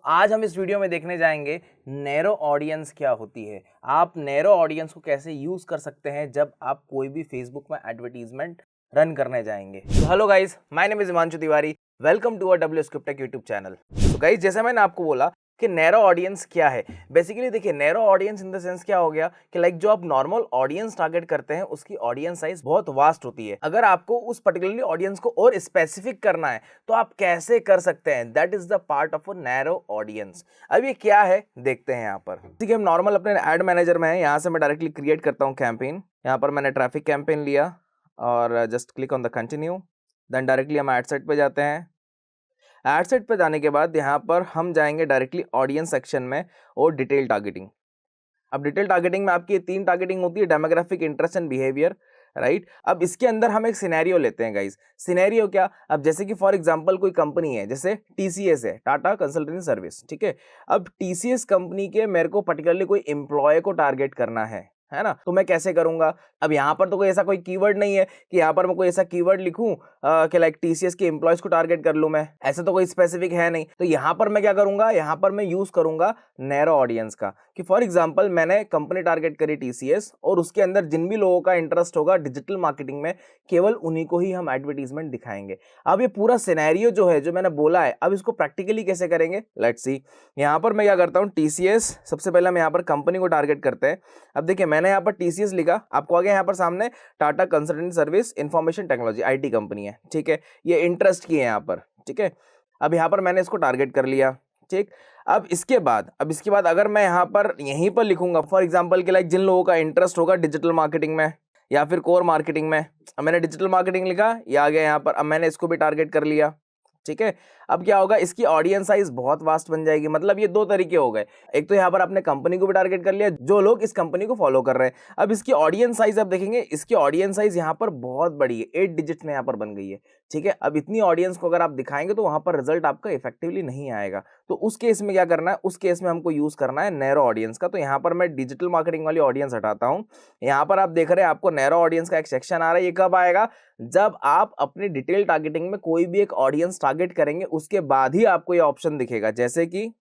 आज हम इस वीडियो में देखने जाएंगे नैरो ऑडियंस क्या होती है। आप नैरो ऑडियंस को कैसे यूज़ कर सकते हैं जब आप कोई भी फेसबुक में एडवर्टीजमेंट रन करने जाएंगे। तो hello guys, my name is Himanshu Tiwari, welcome to W script tech YouTube channel. तो गाइस, जैसे मैंने आपको बोला कि नैरो ऑडियंस क्या है। बेसिकली देखिए, narrow audience in the sense क्या हो गया कि लाइक जो आप नॉर्मल ऑडियंस टारगेट करते हैं उसकी ऑडियंस साइज बहुत वास्ट होती है। अगर आपको उस पर्टिकुलरली ऑडियंस को और स्पेसिफिक करना है तो आप कैसे कर सकते हैं, that is the part of a narrow audience. अब ये क्या है देखते हैं। यहाँ पर ठीक है, हम नॉर्मल अपने एड मैनेजर में है, यहाँ से मैं डायरेक्टली क्रिएट करता हूँ कैंपेन। यहाँ पर मैंने ट्रैफिक कैंपेन लिया और just click on the continue. Then directly हम एड सेट पे जाते हैं। एड सेट पे जाने के बाद यहाँ पर हम जाएंगे डायरेक्टली ऑडियंस सेक्शन में और डिटेल टारगेटिंग। अब डिटेल टारगेटिंग में आपकी ये 3 टारगेटिंग होती है, demographic, interest and behaviour, right. अब इसके अंदर हम एक सिनेरियो लेते हैं गाइस। सिनेरियो क्या, अब जैसे कि फॉर एग्जांपल कोई कंपनी है, जैसे टीसीएस है, टाटा कंसल्टेंसी सर्विस, ठीक है। अब टीसीएस कंपनी के मेरे को पर्टिकुलरली कोई एम्प्लॉय को टारगेट करना है ना, तो मैं कैसे करूंगा। अब यहाँ पर तो कोई ऐसा कोई कीवर्ड नहीं है कि यहाँ पर मैं कोई ऐसा कीवर्ड लिखूं कि लाइक टीसीएस के एम्प्लॉयज को टारगेट कर लूं। मैं ऐसा तो कोई स्पेसिफिक है नहीं। तो यहाँ पर मैं क्या करूंगा, यहाँ पर मैं यूज करूंगा नैरो ऑडियंस का, कि फॉर एग्जांपल मैंने कंपनी टारगेट करी टीसीएस और उसके अंदर जिन भी लोगों का इंटरेस्ट होगा डिजिटल मार्केटिंग में, केवल उन्हीं को ही हम एडवर्टीजमेंट दिखाएंगे। अब ये पूरा सिनेरियो जो है, जो मैंने बोला है, अब इसको प्रैक्टिकली कैसे करेंगे, लेट्स सी। यहाँ पर मैं क्या करता हूँ, टीसीएस, सबसे पहले हम यहाँ पर कंपनी को टारगेट करते हैं। अब देखिए, मैंने यहाँ पर टीसीएस लिखा, आपको आगे यहाँ पर सामने Tata consultancy service information technology IT company है, ठीक है। ये इंटरेस्ट की है यहाँ पर, ठीक है। अब यहाँ पर मैंने इसको टारगेट कर लिया, ठीक। अब इसके बाद अगर मैं यहाँ पर यहीं पर लिखूंगा फॉर एग्जांपल कि लाइक जिन लोगों का इंटरेस्ट होगा डिजिटल मार्केटिंग में या फिर कोर मार्केटिंग में, अब मैंने डिजिटल मार्केटिंग लिखा, ये आ गया यहाँ पर। अब मैंने इसको भी टारगेट कर लिया, ठीक है। अब क्या होगा, इसकी ऑडियंस साइज बहुत वास्ट बन जाएगी। मतलब ये 2 तरीके हो गए, एक तो यहाँ पर आपने कंपनी को भी टारगेट कर लिया, जो लोग इस कंपनी को फॉलो कर रहे हैं। अब इसकी ऑडियंस साइज आप देखेंगे, इसकी ऑडियंस साइज यहाँ पर बहुत बड़ी है, 8 डिजिट में यहाँ पर बन गई है, ठीक है। अब इतनी ऑडियंस को अगर आप दिखाएंगे तो वहां पर रिजल्ट आपका इफेक्टिवली नहीं आएगा। तो उस केस में क्या करना है, उस केस में हमको यूज करना है नैरो ऑडियंस का। तो यहाँ पर मैं डिजिटल मार्केटिंग वाली ऑडियंस हटाता हूँ। यहाँ पर आप देख रहे हैं आपको नैरो ऑडियंस का एक सेक्शन आ रहा है। ये कब आएगा, जब आप अपनी डिटेल टारगेटिंग में कोई भी एक ऑडियंस टारगेट करेंगे, उसके बाद ही आपको ये ऑप्शन दिखेगा। जैसे कि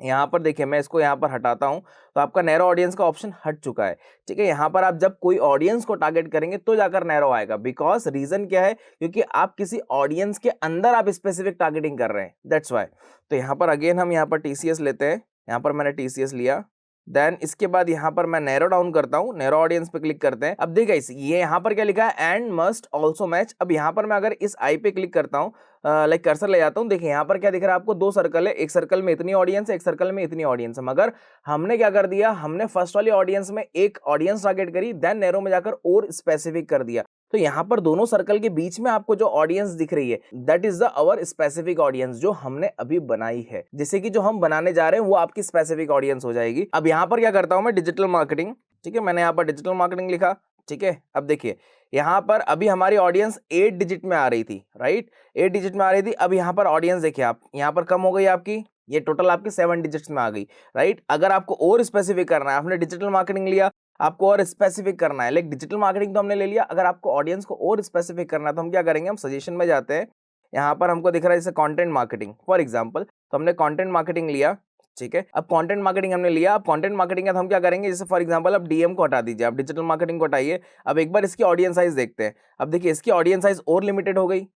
यहाँ पर देखिए, मैं इसको यहाँ पर हटाता हूँ तो आपका नैरो ऑडियंस का ऑप्शन हट चुका है, ठीक है। यहाँ पर आप जब कोई ऑडियंस को टारगेट करेंगे तो जाकर नैरो आएगा। बिकॉज रीजन क्या है, क्योंकि आप किसी ऑडियंस के अंदर आप स्पेसिफिक टारगेटिंग कर रहे हैं, दैट्स वाई। तो यहाँ पर अगेन हम यहाँ पर टीसीएस लेते हैं, यहाँ पर मैंने टीसीएस लिया। देन इसके बाद यहाँ पर मैं नैरो डाउन करता हूँ, नैरो ऑडियंस पे क्लिक करते हैं। अब देखिए ये यहाँ पर क्या लिखा है, एंड मस्ट ऑल्सो मैच। अब यहाँ पर मैं अगर इस आई पे क्लिक करता हूँ, लाइक कर्सर ले जाता हूँ, देखिए यहाँ पर क्या दिख रहा है आपको, 2 सर्कल है, एक सर्कल में इतनी ऑडियंस है, एक सर्कल में इतनी ऑडियंस है। मगर हमने क्या कर दिया, हमने फर्स्ट वाली ऑडियंस में एक ऑडियंस टारगेट करी, देन नैरो में जाकर और स्पेसिफिक कर दिया। तो यहाँ पर दोनों सर्कल के बीच में आपको जो ऑडियंस दिख रही है, that is the our specific audience जो हमने अभी बनाई है। जैसे कि जो हम बनाने जा रहे हैं वो आपकी स्पेसिफिक ऑडियंस हो जाएगी। अब यहाँ पर क्या करता हूं मैं, डिजिटल मार्केटिंग, ठीक है। मैंने यहाँ पर डिजिटल मार्केटिंग लिखा, ठीक है। अब देखिए यहाँ पर अभी हमारी ऑडियंस 8 डिजिट में आ रही थी, राइट, 8 डिजिट में आ रही थी। अब यहाँ पर ऑडियंस देखिए आप, यहाँ पर कम हो गई आपकी, ये टोटल आपकी 7 डिजिट्स में आ गई, राइट। अगर आपको और स्पेसिफिक करना है, आपने डिजिटल मार्केटिंग लिया, आपको और स्पेसिफिक करना है, लाइक डिजिटल मार्केटिंग तो हमने ले लिया, अगर आपको ऑडियंस को और स्पेसिफिक करना है तो हम क्या करेंगे, हम सजेशन में जाते हैं। यहाँ पर हमको दिख रहा है जैसे कंटेंट मार्केटिंग फॉर एग्जांपल, तो हमने कंटेंट मार्केटिंग लिया, ठीक है। अब कंटेंट मार्केटिंग हमने लिया, अब कंटेंट मार्केटिंग का हम क्या करेंगे, जैसे फॉर एग्जांपल अब डीएम को हटा दीजिए, आप डिजिटल मार्केटिंग को हटाइए। अब एक बार इसकी ऑडियंस साइज देखते हैं। अब देखिए इसकी ऑडियंस साइज और लिमिटेड हो गई,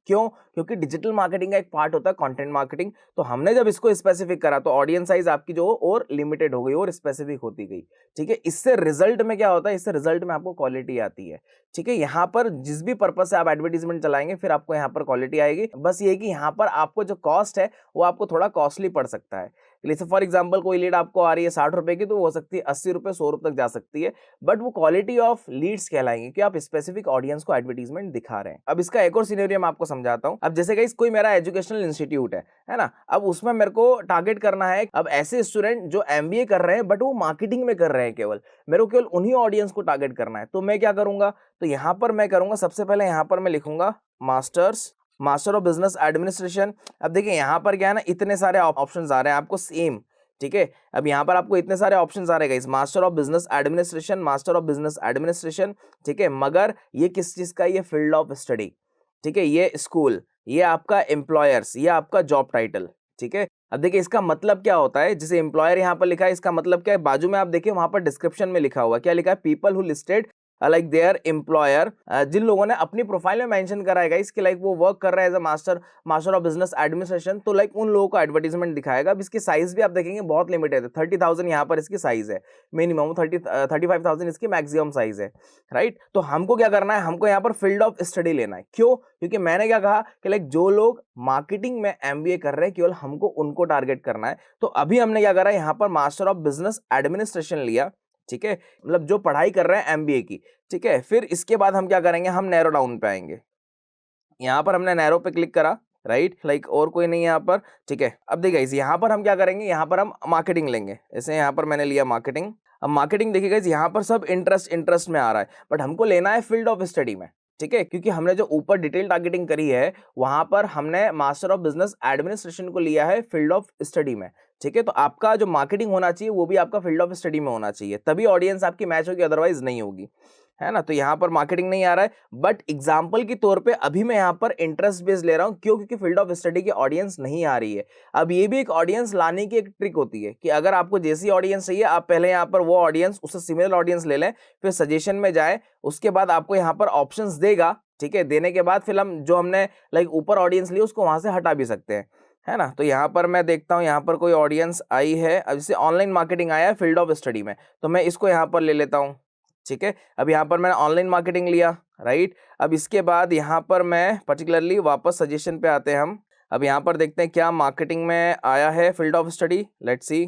क्यों, क्योंकि डिजिटल मार्केटिंग का एक पार्ट होता है कंटेंट मार्केटिंग। तो हमने जब इसको स्पेसिफिक करा तो ऑडियंस साइज आपकी जो और लिमिटेड हो गई और स्पेसिफिक होती गई, ठीक है। इससे रिजल्ट में क्या होता है, इससे रिजल्ट में आपको क्वालिटी आती है, ठीक है। यहाँ पर जिस भी पर्पज से आप एडवर्टीजमेंट चलाएंगे फिर आपको यहाँ पर क्वालिटी आएगी। बस ये कि यहाँ पर आपको जो कॉस्ट है वो आपको थोड़ा कॉस्टली पड़ सकता है। जैसे फॉर एग्जांपल कोई लीड आपको आ रही है 60 रुपए की, तो वो हो सकती है 80 रुपए 100 रुपए तक जा सकती है, बट वो क्वालिटी ऑफ लीड्स कहलाएंगे कि आप स्पेसिफिक ऑडियंस को एडवर्टीजमेंट दिखा रहे हैं। अब इसका एक और सिनेरियो मैं आपको समझाता हूँ। अब जैसे गाइस कोई मेरा एजुकेशनल इंस्टीट्यूट है ना, अब उसमें मेरे को टारगेट करना है अब ऐसे स्टूडेंट जो एमबीए कर रहे हैं बट वो मार्केटिंग में कर रहे हैं, केवल मेरे को केवल उन्हीं ऑडियंस को टारगेट करना है। तो मैं क्या करूंगा, तो यहाँ पर मैं करूंगा, सबसे पहले यहाँ पर मैं लिखूंगा मास्टर ऑफ बिजनेस एडमिनिस्ट्रेशन। अब देखिए यहाँ पर क्या है ना, इतने सारे ऑप्शंस आ रहे हैं आपको सेम, ठीक है। अब यहाँ पर आपको इतने सारे ऑप्शंस आ रहे हैं, मास्टर ऑफ बिजनेस एडमिनिस्ट्रेशन, ठीक है। मगर ये किस चीज का, ये फील्ड ऑफ स्टडी, ठीक है। ये स्कूल, ये आपका एम्प्लॉयर्स, ये आपका जॉब टाइटल, ठीक है। अब देखिए इसका मतलब क्या होता है, जैसे एम्प्लॉयर यहाँ पर लिखा है, इसका मतलब क्या है, बाजू में आप देखिए वहां पर डिस्क्रिप्शन में लिखा हुआ क्या लिखा है, people who listed like their employer, जिन लोगों ने अपनी प्रोफाइल में मेंशन करा है इसके लाइक वो वर्क कर रहा है as a master of business administration, तो लाइक उन लोगों को एडवर्टाइजमेंट दिखाएगा। अब इसकी साइज भी आप देखेंगे बहुत लिमिटेड है, 30,000 यहाँ पर इसकी साइज है मिनिमम, 35,000 इसकी मैक्सिमम साइज है, राइट। तो हमको क्या करना है, हमको यहाँ पर फील्ड ऑफ स्टडी लेना है। क्यों? क्योंकि मैंने क्या कहा कि लाइक जो लोग मार्केटिंग में एमबीए कर रहे हैं केवल हमको उनको टारगेट करना है। तो अभी हमने क्या करा, यहाँ पर मास्टर ऑफ बिजनेस एडमिनिस्ट्रेशन लिया, ठीक है, मतलब जो पढ़ाई कर रहे हैं एमबीए की, ठीक है। फिर इसके बाद हम क्या करेंगे, हम नैरो डाउन पे आएंगे। यहां पर हमने नैरो पे क्लिक करा, राइट, लाइक और कोई नहीं यहां पर, ठीक है। अब देखिए यहां पर हम क्या करेंगे, यहां पर हम मार्केटिंग लेंगे। जैसे यहां पर मैंने लिया मार्केटिंग। अब मार्केटिंग देखिएगा यहां पर सब इंटरेस्ट में आ रहा है, बट हमको लेना है फील्ड ऑफ स्टडी में, ठीक है। क्योंकि हमने जो ऊपर डिटेल टारगेटिंग करी है वहां पर हमने मास्टर ऑफ बिजनेस एडमिनिस्ट्रेशन को लिया है फील्ड ऑफ स्टडी में, ठीक है। तो आपका जो मार्केटिंग होना चाहिए वो भी आपका फील्ड ऑफ स्टडी में होना चाहिए, तभी ऑडियंस आपकी मैच होगी, अदरवाइज नहीं होगी, है ना। तो यहाँ पर मार्केटिंग नहीं आ रहा है, बट एग्जाम्पल के तौर पे अभी मैं यहाँ पर इंटरेस्ट बेस्ड ले रहा हूँ। क्यों? क्योंकि फील्ड ऑफ स्टडी की ऑडियंस नहीं आ रही है। अब ये भी एक ऑडियंस लाने की एक ट्रिक होती है कि अगर आपको जैसी ऑडियंस चाहिए आप पहले यहाँ पर वो ऑडियंस, उससे सिमिलर ऑडियंस ले लें, फिर सजेशन में जाए, उसके बाद आपको यहाँ पर ऑप्शंस देगा, ठीक है। देने के बाद फिर हम जो हमने लाइक ऊपर ऑडियंस ली उसको वहां से हटा भी सकते हैं, है ना। तो यहाँ पर मैं देखता हूँ यहाँ पर कोई ऑडियंस आई है, अब जैसे ऑनलाइन मार्केटिंग आया है फील्ड ऑफ स्टडी में, तो मैं इसको यहाँ पर ले लेता हूँ, ठीक है। अब यहाँ पर मैंने ऑनलाइन मार्केटिंग लिया, राइट। अब इसके बाद यहाँ पर मैं पर्टिकुलरली वापस सजेशन पे आते हैं हम। अब यहाँ पर देखते हैं क्या मार्केटिंग में आया है field of study, let's see.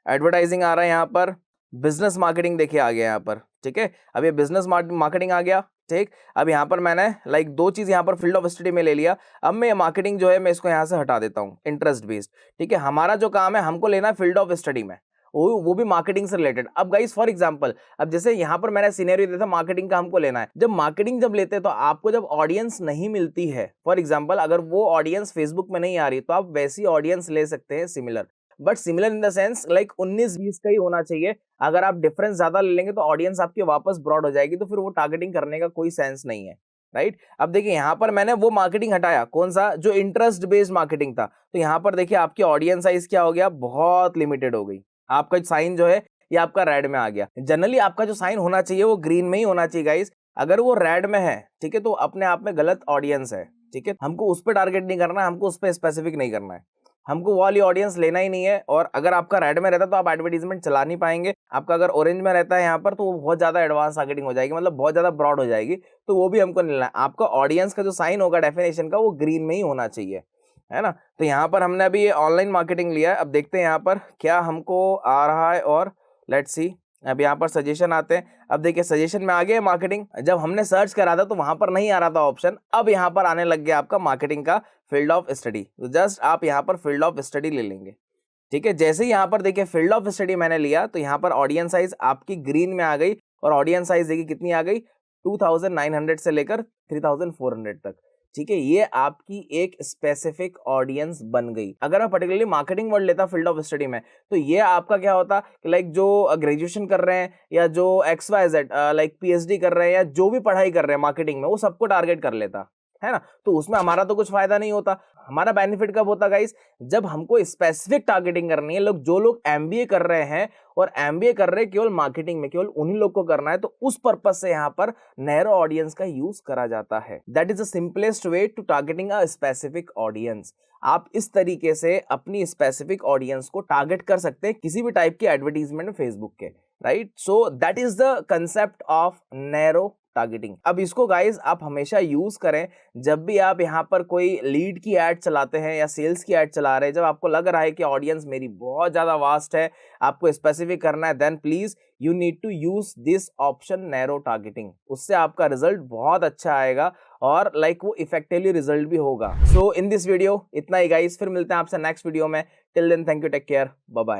Advertising आ रहा है यहाँ पर, बिजनेस मार्केटिंग देखिए आ गया यहाँ पर, ठीक है। अब ये बिजनेस मार्केटिंग आ गया, ठीक। अब यहाँ पर मैंने लाइक दो चीज यहाँ पर फील्ड ऑफ स्टडी में ले लिया। अब मैं मार्केटिंग जो है मैं इसको यहाँ से हटा देता हूँ, इंटरेस्ट बेस्ड, ठीक है। हमारा जो काम है हमको लेना है फील्ड ऑफ स्टडी में, वो भी मार्केटिंग से रिलेटेड। अब गाइस फॉर एग्जांपल, अब जैसे यहाँ पर मैंने सिनेरियो दिया था मार्केटिंग का हमको लेना है। जब मार्केटिंग जब लेते हैं तो आपको जब ऑडियंस नहीं मिलती है, फॉर एग्जांपल अगर वो ऑडियंस फेसबुक में नहीं आ रही तो आप वैसी ऑडियंस ले सकते हैं similar, but similar in the sense like 19-20 का ही होना चाहिए। अगर आप डिफरेंस ज्यादा ले लेंगे तो ऑडियंस आपकी वापस ब्रॉड हो जाएगी, तो फिर वो टारगेटिंग करने का कोई सेंस नहीं है, राइट। अब देखिए यहाँ पर मैंने वो मार्केटिंग हटाया, कौन सा, जो इंटरेस्ट बेस्ड मार्केटिंग था। तो यहाँ पर देखिए आपकी ऑडियंस साइज क्या हो गया, बहुत लिमिटेड हो गई। आपका साइन जो है ये आपका रेड में आ गया। जनरली आपका जो साइन होना चाहिए वो ग्रीन में ही होना चाहिए गाइस, अगर वो रेड में है, ठीक है, तो अपने आप में गलत ऑडियंस है, ठीक है। हमको उस पर टारगेट नहीं करना है, हमको उस पर स्पेसिफिक नहीं करना है, हमको वो वाली ऑडियंस लेना ही नहीं है। और अगर आपका रेड में रहता तो आप एडवर्टीजमेंट चला नहीं पाएंगे। आपका अगर ऑरेंज में रहता है यहाँ पर तो वो बहुत ज्यादा एडवांस टारगेटिंग हो जाएगी, मतलब बहुत ज्यादा ब्रॉड हो जाएगी, तो वो भी हमको नहीं लेना है। आपका ऑडियंस का जो साइन होगा डेफिनेशन का वो ग्रीन में ही होना चाहिए, है ना। तो यहाँ पर हमने अभी ये ऑनलाइन मार्केटिंग लिया है। अब देखते हैं यहाँ पर क्या हमको आ रहा है, और लेट्स सी। अब यहाँ पर सजेशन आते हैं। अब देखिए सजेशन में आ गया मार्केटिंग। जब हमने सर्च करा था तो वहां पर नहीं आ रहा था ऑप्शन, अब यहाँ पर आने लग गया आपका मार्केटिंग का फील्ड ऑफ स्टडी। तो जस्ट आप यहाँ पर फील्ड ऑफ स्टडी ले लेंगे, ठीक है। जैसे ही यहाँ पर देखिए फील्ड ऑफ स्टडी मैंने लिया तो यहाँ पर ऑडियंस साइज आपकी ग्रीन में आ गई, और ऑडियंस साइज देखिए कितनी आ गई, 2900 से लेकर 3400 तक, ठीक है। ये आपकी एक स्पेसिफिक ऑडियंस बन गई। अगर मैं पर्टिकुलरली मार्केटिंग वर्ड लेता फील्ड ऑफ स्टडी में तो ये आपका क्या होता कि लाइक जो ग्रेजुएशन कर रहे हैं या जो XYZ लाइक PhD कर रहे हैं या जो भी पढ़ाई कर रहे हैं मार्केटिंग में, वो सबको टारगेट कर लेता, है ना। तो उसमें हमारा तो कुछ फायदा नहीं होता। हमारा बेनिफिट कब होता गाइस, जब हमको स्पेसिफिक टारगेटिंग करनी है। जो लोग MBA कर रहे हैं और MBA कर रहे हैं केवल मार्केटिंग में, केवल उन्हीं लोग को करना है, तो उस पर्पज से यहाँ पर नैरो ऑडियंस का यूज करा जाता है। That is the simplest way to targeting a specific audience. आप इस तरीके से अपनी स्पेसिफिक ऑडियंस को टारगेट कर सकते हैं किसी भी टाइप की एडवर्टीजमेंट में फेसबुक के, right. So that is the concept of narrow targeting. अब इसको गाइस आप हमेशा यूज करें जब भी आप यहाँ पर कोई लीड की एड चलाते हैं या सेल्स की एड चला रहे हैं। जब आपको लग रहा है कि ऑडियंस मेरी बहुत ज्यादा वास्ट है, आपको स्पेसिफिक करना है, then please you need to use this option narrow targeting. उससे आपका रिजल्ट बहुत अच्छा आएगा और लाइक वो इफेक्टिवली रिजल्ट भी होगा। सो इन दिस वीडियो इतना ही गाइस, फिर मिलते हैं आपसे नेक्स्ट वीडियो में। Till then thank you, take care, bye bye.